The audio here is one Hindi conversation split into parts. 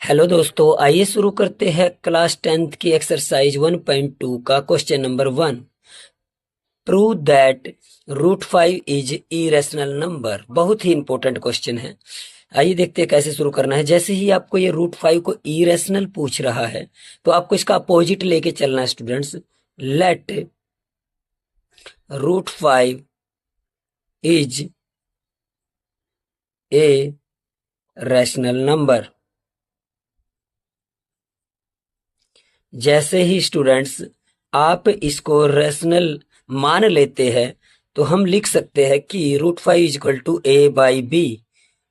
हेलो दोस्तों, आइए शुरू करते हैं क्लास 10th की एक्सरसाइज 1.2 का question number 1। Prove that root 5 is irrational number. बहुत ही इंपॉर्टेंट क्वेश्चन है। आइए देखते हैं कैसे शुरू करना है। जैसे ही आपको ये रूट 5 को इरेशनल पूछ रहा है तो आपको इसका अपोजिट लेके चलना है students. Let root 5 is a rational number. जैसे ही स्टूडेंट्स आप इसको रैशनल मान लेते हैं तो हम लिख सकते हैं कि root 5 is equal to A by B,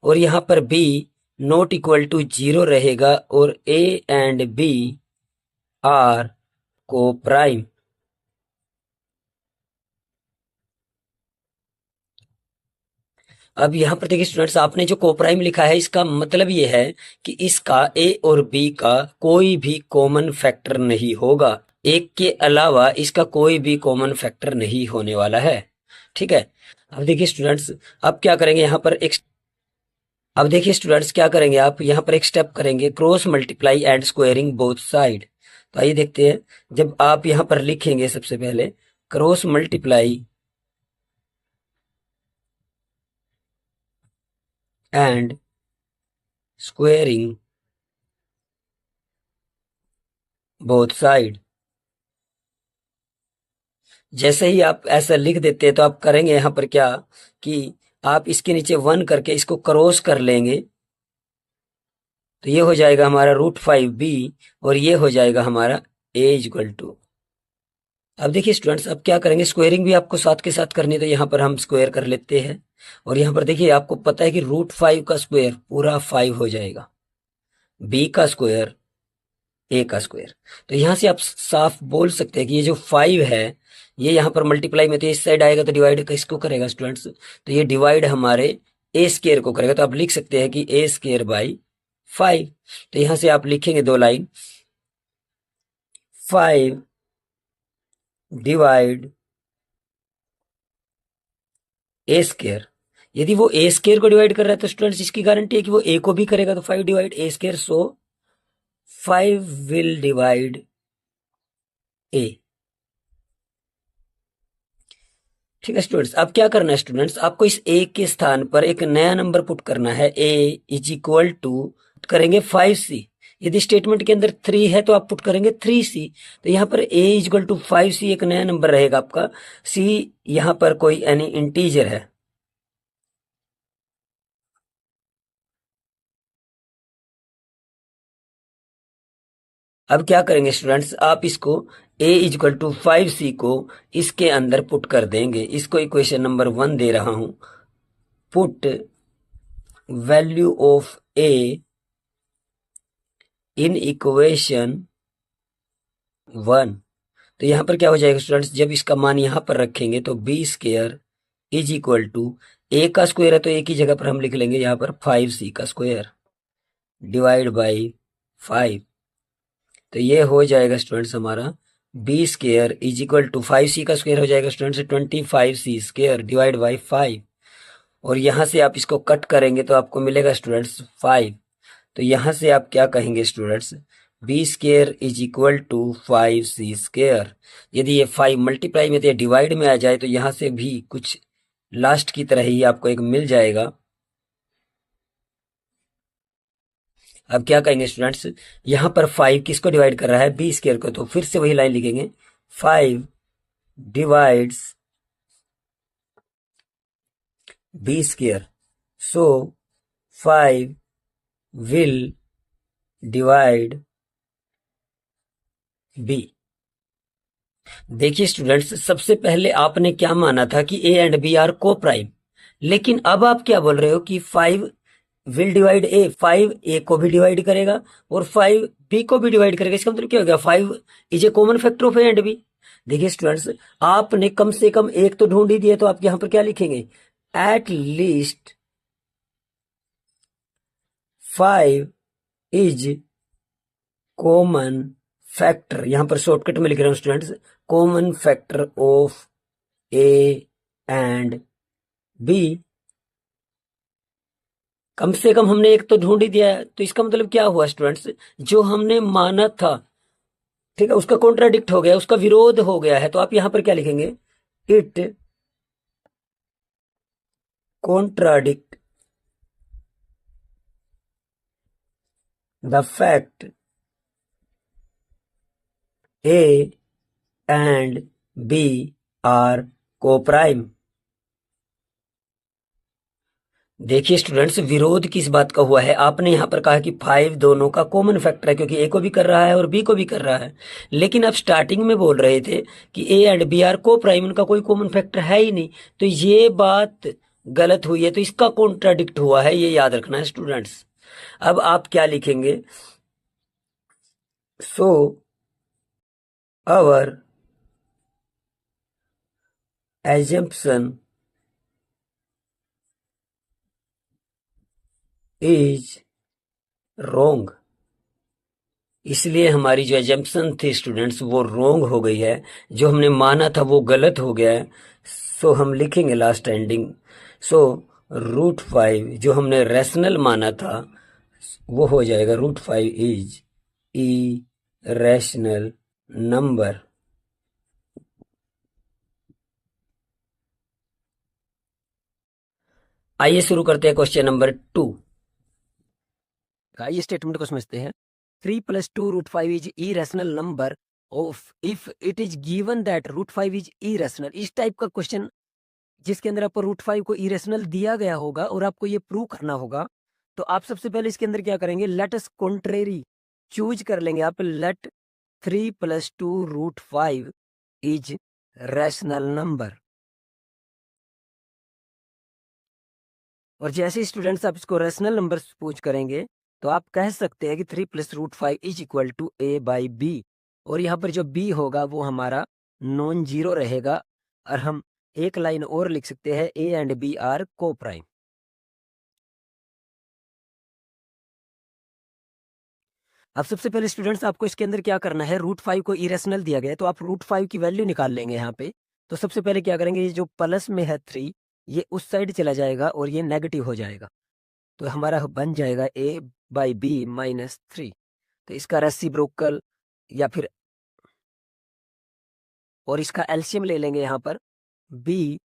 और यहाँ पर बी नॉट इक्वल टू 0 रहेगा और ए एंड बी आर को प्राइम। अब यहाँ पर देखिए स्टूडेंट्स, आपने जो कोप्राइम लिखा है इसका मतलब ये है कि इसका ए और बी का कोई भी कॉमन फैक्टर नहीं होगा। एक के अलावा इसका कोई भी कॉमन फैक्टर नहीं होने वाला है। ठीक है। अब देखिए स्टूडेंट्स, अब क्या करेंगे यहाँ पर एक अब देखिए स्टूडेंट्स क्या करेंगे, आप यहाँ पर एक स्टेप करेंगे, cross multiply and squaring both side. तो आइए देखते हैं। जब आप यहाँ पर लिखेंगे सबसे पहले cross multiply and squaring both side, जैसे ही आप ऐसा लिख देते हैं तो आप करेंगे यहाँ पर क्या कि आप इसके नीचे 1 करके इसको क्रॉस कर लेंगे, तो ये हो जाएगा हमारा रूट 5b और ये हो जाएगा हमारा a इक्वल टू। अब देखिए स्टूडेंट्स, अब क्या करेंगे, स्क्वायरिंग भी आपको साथ के साथ करनी है, तो यहाँ पर हम स्क्वायर कर लेते हैं। और यहाँ पर देखिए आपको पता है कि रूट 5 का स्क्वायर पूरा 5 हो जाएगा, b का स्क्वायर ए का स्क्वायर। तो यहाँ से आप साफ बोल सकते हैं कि ये जो 5 है ये यहाँ पर मल्टीप्लाई में तो इस साइड आएगा तो डिवाइड किसको करेगा स्टूडेंट्स, तो ये डिवाइड हमारे ए स्क्वायर को करेगा। तो आप लिख सकते हैं कि ए स्क्वायर बाई 5। तो यहाँ से आप लिखेंगे 2 लाइन, 5 डिवाइड ए स्क्वायर। यदि वो ए स्क्वायर को डिवाइड कर रहा है तो स्टूडेंट्स इसकी गारंटी है कि वो ए को भी करेगा, तो 5 divide A square, so 5 will divide A. ठीक है स्टूडेंट्स, अब क्या करना है स्टूडेंट्स, आपको इस ए के स्थान पर एक नया नंबर पुट करना है। ए इज इक्वल टू करेंगे 5c। यदि स्टेटमेंट के अंदर 3 है तो आप पुट करेंगे 3c। तो यहाँ पर ए इज इक्वल टू 5c एक नया नंबर रहेगा आपका। c यहाँ पर कोई यानी इंटीजर है। अब क्या करेंगे स्टूडेंट्स, आप इसको a is equal to 5c को इसके अंदर पुट कर देंगे। इसको इक्वेशन नंबर 1 दे रहा हूं। Put value of a in equation 1। तो यहाँ पर क्या हो जाएगा स्टूडेंट्स, जब इसका मान यहाँ पर रखेंगे तो B square is equal to A का स्क्वायर है तो ए की जगह पर हम लिख लेंगे यहाँ पर 5c का स्क्वायर डिवाइड बाई 5। तो ये हो जाएगा स्टूडेंट्स हमारा B square is equal to 5c का स्क्वायर हो जाएगा students 25c square divide by 5। और यहाँ से आप इसको कट करेंगे तो आपको मिलेगा स्टूडेंट्स 5। तो यहाँ से आप क्या कहेंगे students, B square is equal to 5c square. यदि ये 5 मल्टीप्लाई में तो डिवाइड में आ जाए तो यहाँ से भी कुछ लास्ट की तरह ही आपको एक मिल जाएगा। अब क्या कहेंगे स्टूडेंट्स, यहाँ पर 5 किसको डिवाइड कर रहा है, बी स्क्वायर को, तो फिर से वही लाइन लिखेंगे 5 divides B square, so 5 will divide B. देखिए स्टूडेंट्स, सबसे पहले आपने क्या माना था कि A and B are coprime, लेकिन अब आप क्या बोल रहे हो कि 5 विल डिवाइड ए, 5 ए को भी डिवाइड करेगा और 5 बी को भी डिवाइड करेगा। इसका मतलब क्या हो गया, 5 is a common factor of A and B. देखिए स्टूडेंट्स, आपने कम से कम एक तो ढूंढ ही दिया, तो आप यहां पर क्या लिखेंगे, at least 5 is common factor. यहां पर शॉर्टकट में लिख रहा हूं students, common factor of A and B. कम से कम हमने एक तो ढूंढ ही दिया है, तो इसका मतलब क्या हुआ स्टूडेंट्स, जो हमने माना था, ठीक है, उसका कॉन्ट्राडिक्ट हो गया, उसका विरोध हो गया है। तो आप यहां पर क्या लिखेंगे, it contradict the fact A and B are coprime. देखिए स्टूडेंट्स, विरोध किस बात का हुआ है, आपने यहां पर कहा कि 5 दोनों का कॉमन फैक्टर है, क्योंकि ए को भी कर रहा है और बी को भी कर रहा है। लेकिन आप स्टार्टिंग में बोल रहे थे कि ए एंड बी आर को प्राइम, उनका कोई कॉमन फैक्टर है ही नहीं। तो ये बात गलत हुई है, तो इसका कॉन्ट्राडिक्ट हुआ है, ये याद रखना है स्टूडेंट्स। अब आप क्या लिखेंगे, सो आवर एजम्पशन इज रोंग। इसलिए हमारी जो एजम्पशन थी स्टूडेंट्स वो रोंग हो गई है, जो हमने माना था वो गलत हो गया है। सो हम लिखेंगे लास्ट एंडिंग, सो √5 जो हमने रैशनल माना था वो हो जाएगा √5 इज ई रैशनल नंबर। आइए शुरू करते हैं क्वेश्चन नंबर 2। आइए स्टेटमेंट को समझते हैं। 3 + 2 √5 is irrational number of if it is given that √5 is irrational. इस टाइप का क्वेश्चन जिसके अंदर आपको √5 को इरेशनल दिया गया होगा और आपको ये प्रूव करना होगा, तो आप सबसे पहले इसके अंदर क्या करेंगे, लेट अस कॉन्ट्रेरी चूज कर लेंगे। आप लेट 3 + 2 √5 इज रैशनल नंबर। और जैसे स्टूडेंट्स आप इसको रैशनल नंबर पूछ करेंगे तो आप कह सकते हैं कि 3 + √5 इज इक्वल टू a/b। और यहाँ पर जो b होगा वो हमारा नॉन जीरो रहेगा। और हम एक लाइन और लिख सकते हैं, a एंड b आर को प्राइम। अब सबसे पहले स्टूडेंट्स आपको इसके अंदर क्या करना है, √5 को इरेशनल दिया गया है तो आप √5 की वैल्यू निकाल लेंगे यहाँ पे। तो सबसे पहले क्या करेंगे, ये जो प्लस में है 3 ये उस साइड चला जाएगा और ये नेगेटिव हो जाएगा। तो हमारा बन जाएगा a/b - 3। तो इसका रेसिप्रोकल या फिर और इसका एलसीएम ले लेंगे यहाँ पर, b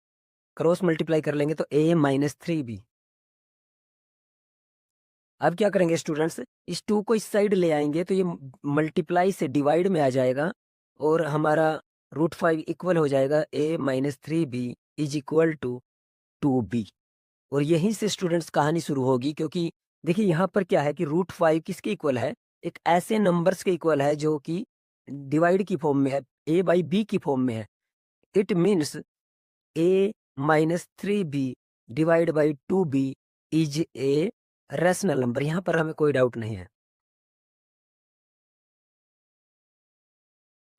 क्रॉस मल्टीप्लाई कर लेंगे तो a - 3b। अब क्या करेंगे स्टूडेंट्स, इस 2 को इस साइड ले आएंगे तो ये मल्टीप्लाई से डिवाइड में आ जाएगा और हमारा √5 इक्वल हो जाएगा a - 3b is equal to 2b। और यहीं से स्टूडेंट्स कहानी शुरू होगी, क्योंकि देखिए यहाँ पर क्या है कि √5 किसके इक्वल है, एक ऐसे नंबर्स के इक्वल है जो कि डिवाइड की फॉर्म में है, a/b की फॉर्म में है। It means a - 3b divide by 2b is a rational number. यहाँ पर हमें कोई डाउट नहीं है।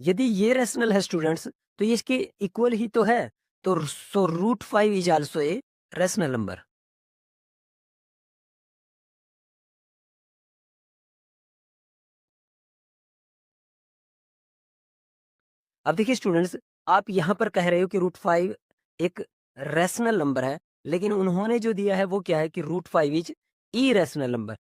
यदि ये रैशनल है स्टूडेंट्स तो ये इसके इक्वल ही तो है। तो सो √5 is also a rational number. अब देखिए स्टूडेंट्स, आप यहां पर कह रहे हो कि √5 एक रैशनल नंबर है, लेकिन उन्होंने जो दिया है वो क्या है कि √5 इज इरेशनल नंबर।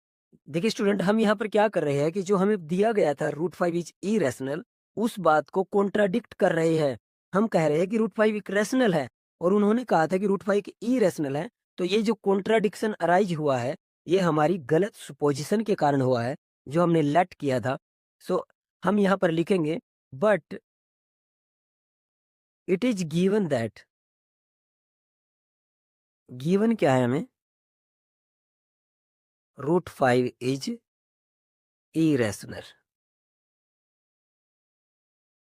देखिए स्टूडेंट, हम यहाँ पर क्या कर रहे हैं कि जो हमें दिया गया था √5 इज इरेशनल, उस बात को कॉन्ट्राडिक्ट कर रहे हैं। हम कह रहे हैं कि √5 एक रैशनल है और उन्होंने कहा था कि √5 एक इरेशनल है। तो ये जो कॉन्ट्राडिक्शन अराइज हुआ है ये हमारी गलत सुपोजिशन के कारण हुआ है जो हमने लेट किया था। सो हम यहाँ पर लिखेंगे, but it is given that, given क्या है हमें, √5 इज इरेशनल।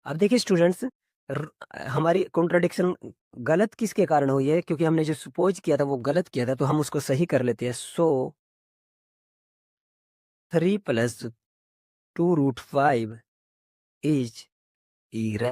अब देखिए स्टूडेंट्स, हमारी कॉन्ट्रडिक्शन गलत किसके कारण हुई है, क्योंकि हमने जो सपोज किया था वो गलत किया था, तो हम उसको सही कर लेते हैं। सो 3 + 2 √5 इज इरेशनल।